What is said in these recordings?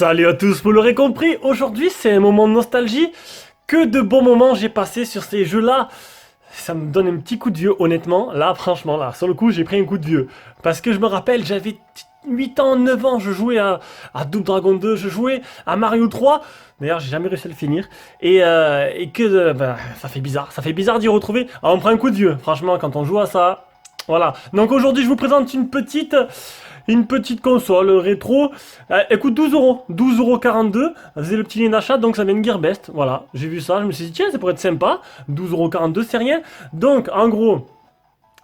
Salut à tous, vous l'aurez compris, aujourd'hui c'est un moment de nostalgie. Que de bons moments j'ai passé sur ces jeux-là. Ça me donne un petit coup de vieux, honnêtement. Là, franchement, là, sur le coup, j'ai pris un coup de vieux. Parce que je me rappelle, j'avais 8 ans, 9 ans, je jouais à Double Dragon 2, je jouais à Mario 3. D'ailleurs, j'ai jamais réussi à le finir. Ça fait bizarre. Ça fait bizarre d'y retrouver. Alors, on prend un coup de vieux, franchement, quand on joue à ça. Voilà. Donc aujourd'hui, je vous présente une petite console rétro. Elle coûte 12 euros. 12,42 €. C'est le petit lien d'achat, donc ça vient de Gearbest. Voilà. J'ai vu ça, je me suis dit, tiens, ça pourrait être sympa. 12,42 €, c'est rien. Donc, en gros,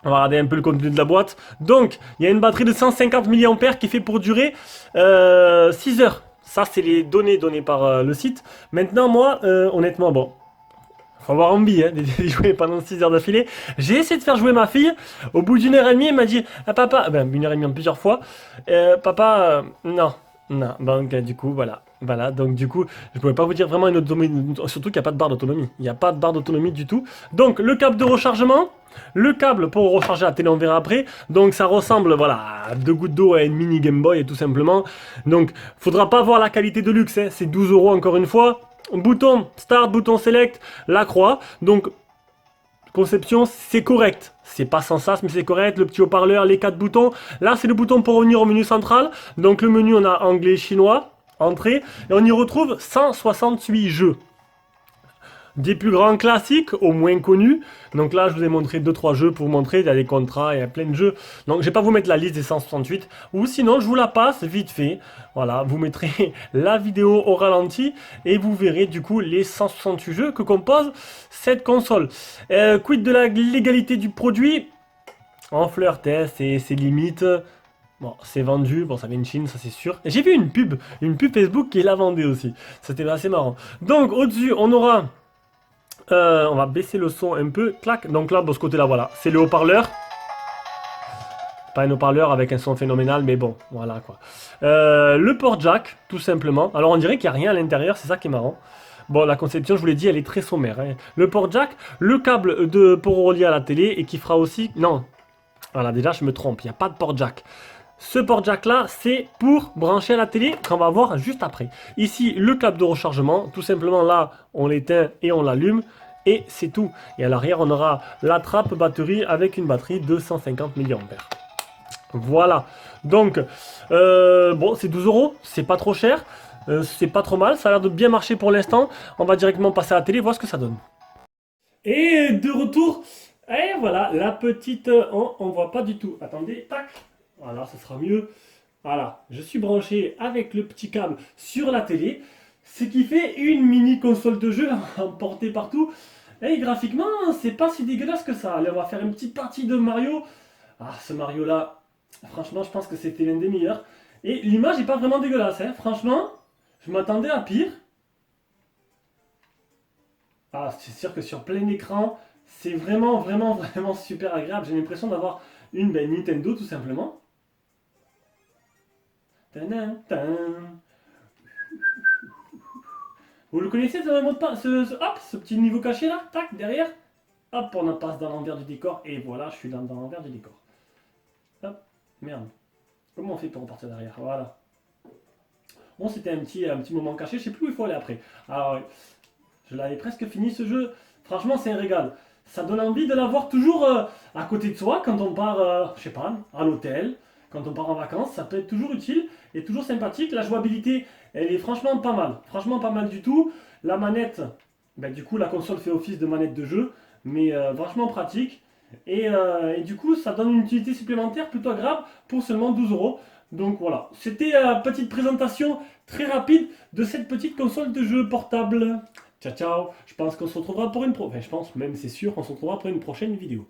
on va regarder un peu le contenu de la boîte. Donc, il y a une batterie de 150 mAh qui est fait pour durer 6 heures. Ça, c'est les données données par le site. Maintenant, moi, honnêtement, bon, faut avoir envie hein, d'y jouer pendant 6 heures d'affilée. J'ai essayé de faire jouer ma fille. Au bout d'une heure et demie, elle m'a dit ah, papa, ben, une heure et demie en plusieurs fois. Papa, non, non. Donc, du coup, voilà. Voilà, donc du coup, je pouvais pas vous dire vraiment une autonomie, surtout qu'il n'y a pas de barre d'autonomie. Il n'y a pas de barre d'autonomie du tout. Donc, le câble de rechargement, le câble pour recharger la télé, on verra après. Donc, ça ressemble, voilà, à 2 gouttes d'eau à une mini Game Boy, tout simplement. Donc, faudra pas voir la qualité de luxe, hein. C'est 12 euros encore une fois. Bouton Start, bouton Select, la croix. Donc, conception, c'est correct. C'est pas sans sas, mais c'est correct. Le petit haut-parleur, les 4 boutons. Là, c'est le bouton pour revenir au menu central. Donc, le menu, on a anglais, chinois, entrée. Et on y retrouve 168 jeux. Des plus grands classiques aux moins connus. Donc là, je vous ai montré 2-3 jeux pour vous montrer. Il y a des contrats, il y a plein de jeux. Donc je vais pas vous mettre la liste des 168. Ou sinon, je vous la passe vite fait. Voilà, vous mettrez la vidéo au ralenti. Et vous verrez du coup les 168 jeux que compose cette console. Quid de la légalité du produit? En fleur test et ses limites. Bon, c'est vendu, bon ça vient de Chine, ça c'est sûr. J'ai vu une pub Facebook qui la vendait aussi. C'était assez marrant. Donc au-dessus, on aura on va baisser le son un peu. Clac. Donc là, de ce côté-là, voilà. C'est le haut-parleur. Pas un haut-parleur avec un son phénoménal, mais bon, voilà quoi. Le port jack, tout simplement. Alors on dirait qu'il n'y a rien à l'intérieur, c'est ça qui est marrant. Bon, la conception, je vous l'ai dit, elle est très sommaire. Hein. Le port jack, le câble pour relier à la télé et qui fera aussi... Non, voilà, déjà je me trompe, il n'y a pas de port jack. Ce port jack là, c'est pour brancher à la télé qu'on va voir juste après. Ici, le câble de rechargement. Tout simplement là, on l'éteint et on l'allume. Et c'est tout. Et à l'arrière, on aura la trappe batterie avec une batterie de 150 mAh. Voilà. Donc, bon, c'est 12 euros. C'est pas trop cher. C'est pas trop mal. Ça a l'air de bien marcher pour l'instant. On va directement passer à la télé, voir ce que ça donne. Et de retour. Et voilà, la petite... on voit pas du tout. Attendez, tac. Voilà, ce sera mieux. Voilà, je suis branché avec le petit câble sur la télé, ce qui fait une mini console de jeu emportée partout. Et graphiquement, c'est pas si dégueulasse que ça. Allez, on va faire une petite partie de Mario. Ah, ce Mario-là, franchement, je pense que c'était l'un des meilleurs. Et l'image n'est pas vraiment dégueulasse, hein. Franchement, je m'attendais à pire. Ah, c'est sûr que sur plein écran, c'est vraiment, vraiment, vraiment super agréable. J'ai l'impression d'avoir une Nintendo tout simplement. Vous le connaissez ce mot de passe, hop, ce petit niveau caché là, tac, derrière. Hop, on en passe dans l'envers du décor et voilà, je suis dans l'envers du décor. Hop, merde. Comment on fait pour repartir derrière? Voilà. Bon, c'était un petit moment caché, je sais plus où il faut aller après. Ah ouais, je l'avais presque fini ce jeu. Franchement, c'est un régal. Ça donne envie de l'avoir toujours à côté de soi quand on part, je sais pas, à l'hôtel, quand on part en vacances. Ça peut être toujours utile et toujours sympathique. La jouabilité, elle est franchement pas mal. Franchement, pas mal du tout. La manette, ben, du coup, la console fait office de manette de jeu, mais vachement pratique. Et du coup, ça donne une utilité supplémentaire plutôt agréable pour seulement 12 euros. Donc voilà, c'était une petite présentation très rapide de cette petite console de jeu portable. Ciao ciao, je pense qu'on se retrouvera pour une prochaine, enfin, je pense même c'est sûr qu'on se retrouvera pour une prochaine vidéo.